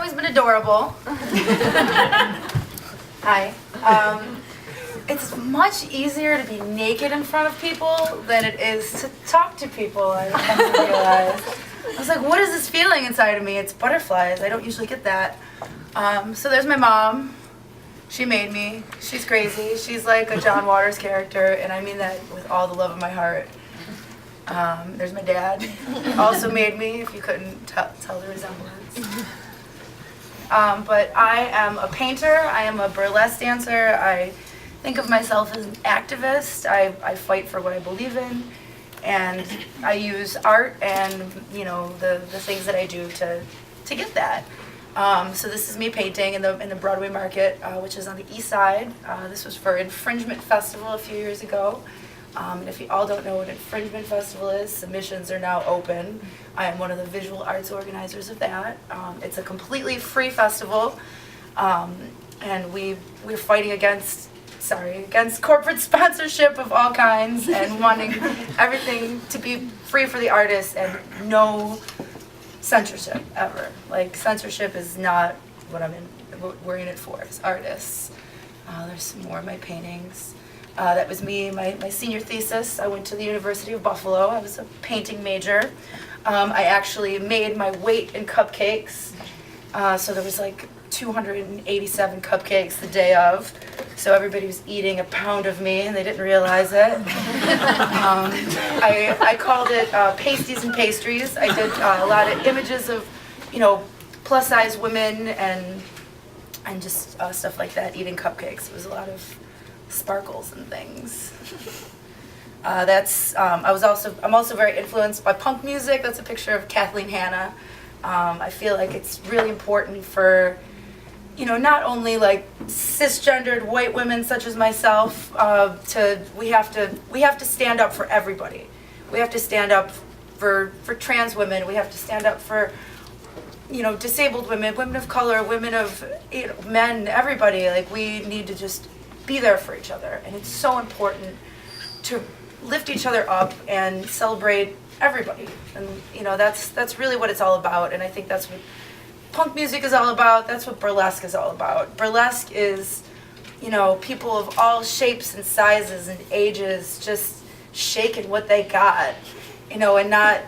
always been adorable. Hi. It's much easier to be naked in front of people than it is to talk to people, I've come to realize. I was like, what is this feeling inside of me? It's butterflies. I don't usually get that. So there's my mom. She made me. She's crazy. She's like a John Waters character, and I mean that with all the love of my heart. There's my dad. Also made me, if you couldn't tell the resemblance. But I am a painter. I am a burlesque dancer. I think of myself as an activist. I fight for what I believe in, and I use art and the things that I do to get that. So this is me painting in the Broadway Market, which is on the east side. This was for Infringement Festival a few years ago. And if you all don't know what Infringement Festival is, submissions are now open. I am one of the visual arts organizers of that. It's a completely free festival, and we're fighting against corporate sponsorship of all kinds and wanting everything to be free for the artists and no censorship ever. Like, censorship is not what we're in it for as artists. There's some more of my paintings. That was me, my senior thesis. I went to the University of Buffalo. I was a painting major. I actually made my weight in cupcakes. So there was like 287 cupcakes the day of. So everybody was eating a pound of me, and they didn't realize it. I called it pasties and pastries. I did a lot of images of, plus-size women and just stuff like that, eating cupcakes. It was a lot of sparkles and things. I'm also very influenced by punk music. That's a picture of Kathleen Hanna. I feel like it's really important for not only like cisgendered white women such as myself, we have to stand up for everybody. We have to stand up for trans women. We have to stand up for disabled women, women of color, women of men, everybody. Like, we need to just be there for each other, and it's so important to lift each other up and celebrate everybody. And that's really what it's all about, and I think that's what punk music is all about. That's what burlesque is all about. Burlesque is, people of all shapes and sizes and ages just shaking what they got, and not,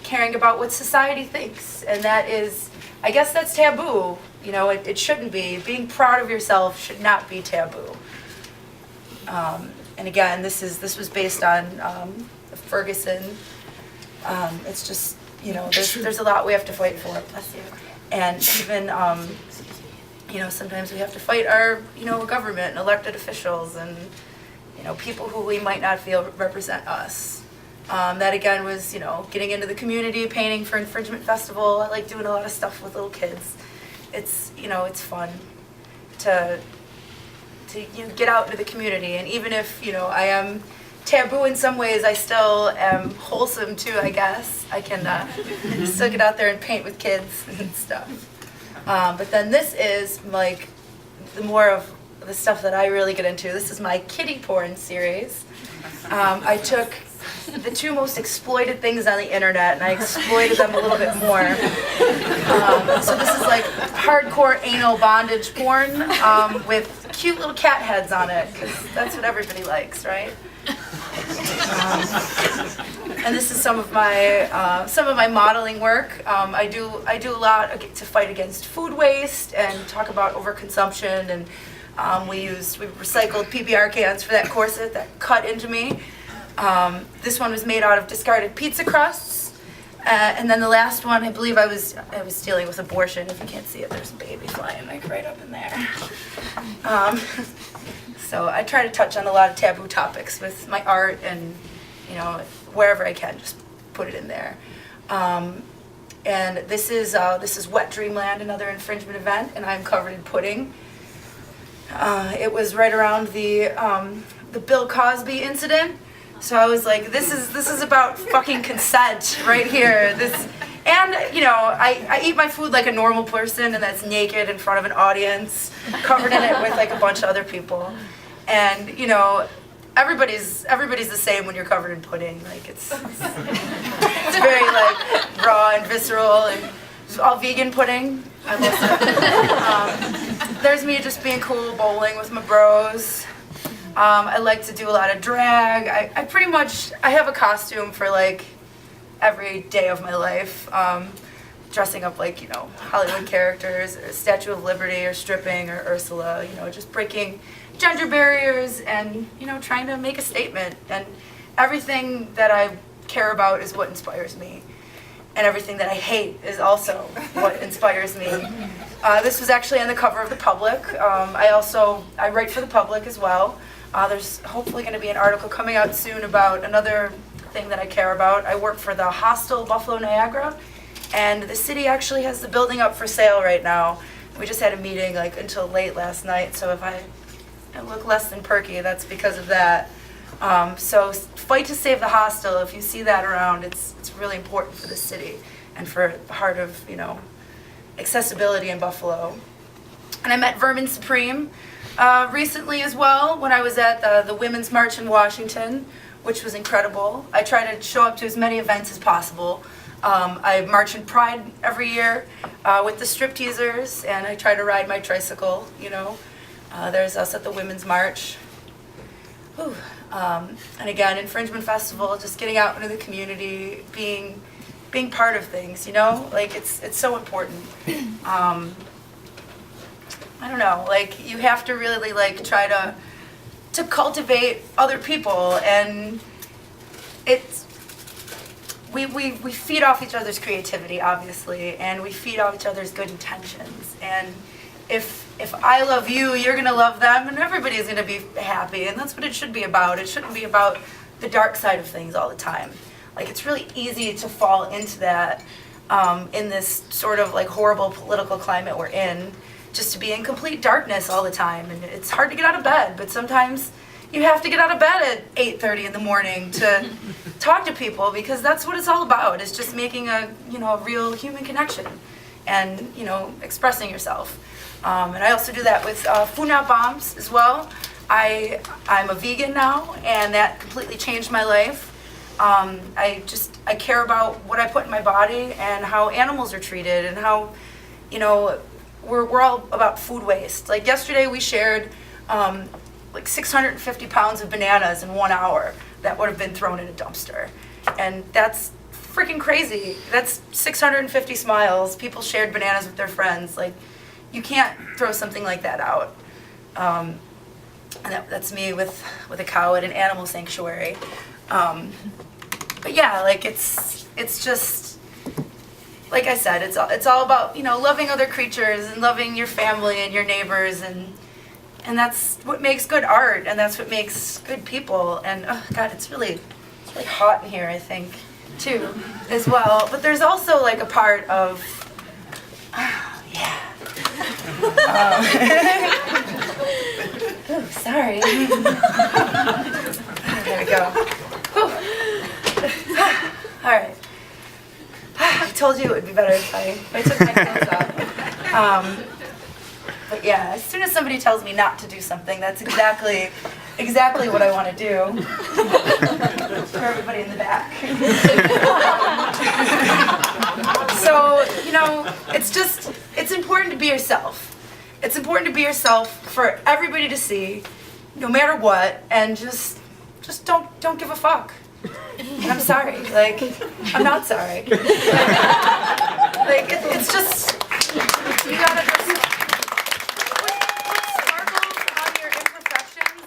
caring about what society thinks. And that is, I guess that's taboo. It shouldn't be. Being proud of yourself should not be taboo. And again, this was based on Ferguson. It's just, there's a lot we have to fight for. Bless you. And even, sometimes we have to fight our, government and elected officials and, people who we might not feel represent us. That again was, getting into the community, painting for Infringement Festival. I like doing a lot of stuff with little kids. It's, it's fun to get out into the community. And even if, I am taboo in some ways, I still am wholesome too, I guess. I can still get out there and paint with kids and stuff. But then this is like the more of the stuff that I really get into. This is my kiddie porn series. I took the two most exploited things on the internet and I exploited them a little bit more. So this is like hardcore anal bondage porn with cute little cat heads on it, because that's what everybody likes, right? And this is some of my modeling work. I do a lot to fight against food waste and talk about overconsumption. And we recycled PBR cans for that corset that cut into me. This one was made out of discarded pizza crusts. And then the last one, I believe I was dealing with abortion. If you can't see it, there's a baby flying like right up in there. So I try to touch on a lot of taboo topics with my art, and wherever I can, just put it in there. And this is Wet Dreamland, another infringement event, and I'm covered in pudding. It was right around the Bill Cosby incident. So I was like, this is about fucking consent right here. And I eat my food like a normal person, and that's naked in front of an audience, covered in it with like a bunch of other people. And everybody's the same when you're covered in pudding. Like it's very like raw and visceral and It's all vegan pudding. I love it. There's me just being cool, bowling with my bros. I like to do a lot of drag. I pretty much, I have a costume for like every day of my life. Dressing up like, Hollywood characters, or Statue of Liberty, or stripping, or Ursula, just breaking gender barriers and, trying to make a statement. And everything that I care about is what inspires me. And everything that I hate is also what inspires me. This was actually on the cover of The Public. I write for The Public as well. There's hopefully going to be an article coming out soon about another thing that I care about. I work for the Hostel Buffalo Niagara, and the city actually has the building up for sale right now. We just had a meeting like until late last night, so if I look less than perky, that's because of that. So fight to save the hostel. If you see that around, it's really important for the city and for the heart of, accessibility in Buffalo. And I met Vermin Supreme recently as well when I was at the Women's March in Washington, which was incredible. I try to show up to as many events as possible. I march in Pride every year with the stripteasers, and I try to ride my tricycle, There's us at the Women's March. Whew. And again, Infringement Festival, just getting out into the community, being part of things, Like, it's so important. I don't know, like, you have to really, like, try to cultivate other people, and we feed off each other's creativity, obviously, and we feed off each other's good intentions, and if I love you, you're going to love them, and everybody's going to be happy, and that's what it should be about. It shouldn't be about the dark side of things all the time. Like, it's really easy to fall into that in this sort of, like, horrible political climate we're in, just to be in complete darkness all the time, and it's hard to get out of bed, but sometimes you have to get out of bed at 8:30 in the morning to talk to people, because that's what it's all about. It's just making a real human connection and expressing yourself. And I also do that with Food Not Bombs as well. I'm a vegan now, and that completely changed my life. I care about what I put in my body and how animals are treated, and how we're all about food waste. Like yesterday we shared like 650 pounds of bananas in 1 hour that would have been thrown in a dumpster. And that's freaking crazy. That's 650 smiles. People shared bananas with their friends. Like, you can't throw something like that out. And that's me with a cow at an animal sanctuary. But yeah, like, it's just, like I said, it's all about, loving other creatures and loving your family and your neighbors, and that's what makes good art, and that's what makes good people. And oh God, it's really hot in here, I think, too, as well. But there's also like a part of, yeah. Oh, sorry. There we go. All right. I told you it would be better if I took my clothes off. But yeah, as soon as somebody tells me not to do something, that's exactly what I want to do. For everybody in the back. So, it's important to be yourself. It's important to be yourself for everybody to see, no matter what, and just don't give a fuck. And I'm sorry, like, I'm not sorry. Like, it's just, you gotta just put sparkles on your imperfections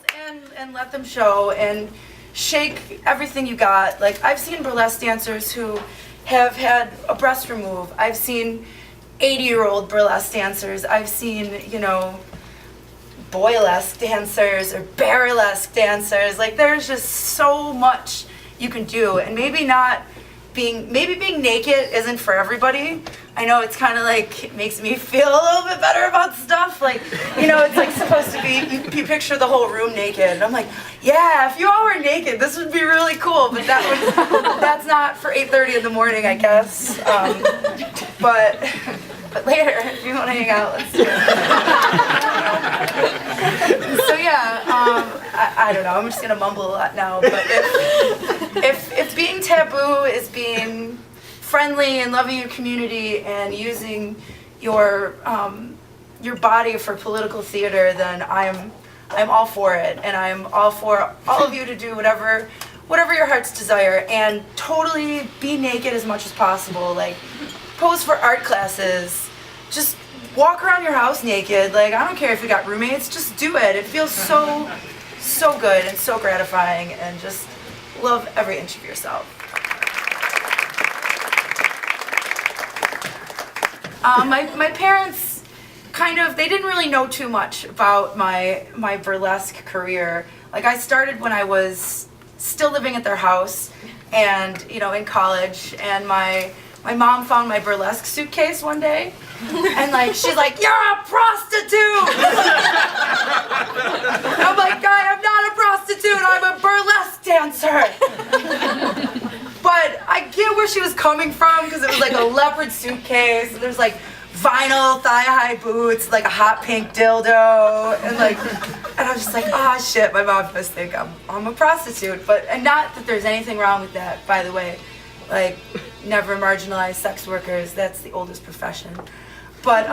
and let them show, and shake everything you got. Like, I've seen burlesque dancers who have had a breast remove. I've seen 80-year-old burlesque dancers. I've seen, boylesque dancers or bearlesque dancers. Like, there's just so much you can do, and maybe being naked isn't for everybody. I know it's kind of like, it makes me feel a little bit better about stuff. Like, it's like supposed to be, you picture the whole room naked. And I'm like, yeah, if you all were naked, this would be really cool. But that's not for 8:30 in the morning, I guess. But later, if you want to hang out, let's do it. So yeah, I don't know. I'm just gonna mumble a lot now. But if being taboo is being friendly and loving your community and using your body for political theater, then I'm all for it, and I'm all for all of you to do whatever your heart's desire, and totally be naked as much as possible. Like, pose for art classes, just walk around your house naked. Like, I don't care if you got roommates, just do it. It feels so good and so gratifying, and just love every inch of yourself. My parents they didn't really know too much about my burlesque career. Like, I started when I was still living at their house and, in college, and my mom found my burlesque suitcase one day, and she's like, "You're a prostitute!" I'm like, "Guy, I'm not a prostitute, I'm a burlesque dancer." But I get where she was coming from, because it was like a leopard suitcase, and there's vinyl thigh-high boots, a hot pink dildo, and I was just like, ah, shit, my mom must think I'm a prostitute. And not that there's anything wrong with that, by the way. Never marginalize sex workers, that's the oldest profession. But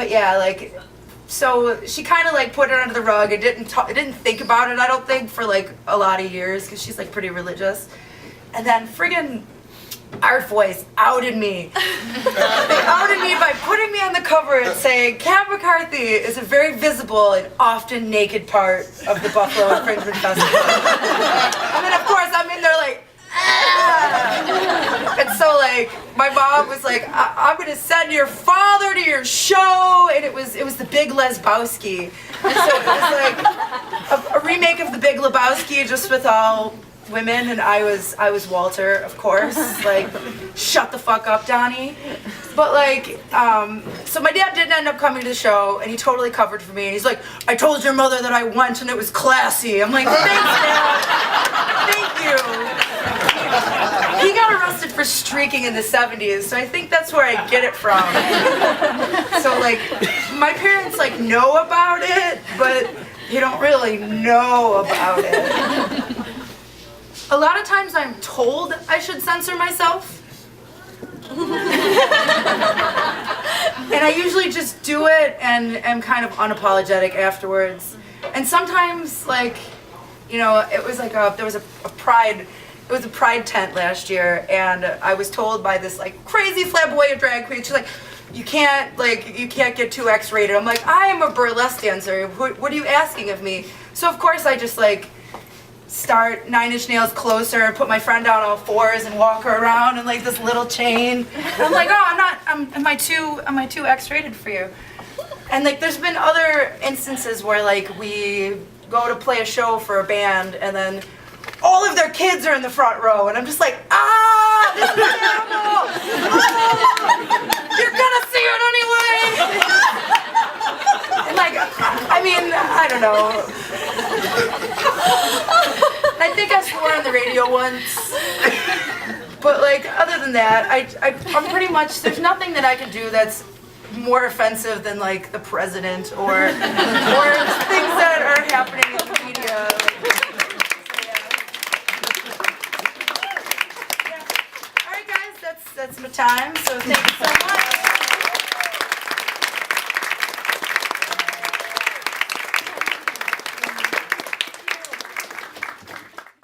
yeah, so she put it under the rug and didn't think about it, I don't think, for a lot of years, because she's pretty religious. And then friggin' Art Voice outed me. They outed me by putting me on the cover and saying, "Cat McCarthy is a very visible and often naked part of the Buffalo Infringement Festival." And then of course I'm in there ah! And so my mom was like, "I'm gonna send your father to your show," and it was the Big Lesbowski. And so it was a remake of the Big Lebowski, just with all women, and I was Walter, of course. Shut the fuck up, Donnie. But so my dad didn't end up coming to the show, and he totally covered for me, and he's like, "I told your mother that I went and it was classy." I'm like, "Thanks, Dad. Thank you." He got arrested for streaking in the 70s, so I think that's where I get it from. So my parents know about it, but they don't really know about it. A lot of times I'm told I should censor myself. And I usually just do it and am kind of unapologetic afterwards. And sometimes it was there was a pride, it was a pride tent last year, and I was told by this crazy flamboyant drag queen, she's like, you can't get too X-rated. I'm like, I am a burlesque dancer. What are you asking of me? So of course I just start Nine Inch Nails Closer and put my friend down on all fours and walk her around in this little chain. And I'm like, "Oh, am I too X-rated for you?" And there's been other instances where we go to play a show for a band, and then all of their kids are in the front row, and I'm just like, "Ah, this is terrible! Oh, you're gonna see it anyway!" And I don't know. I think I swore on the radio once, but other than that, I'm pretty much, there's nothing that I can do that's more offensive than the president or things that are happening in the media. Yeah. All right, guys, that's my time. So thank you so much.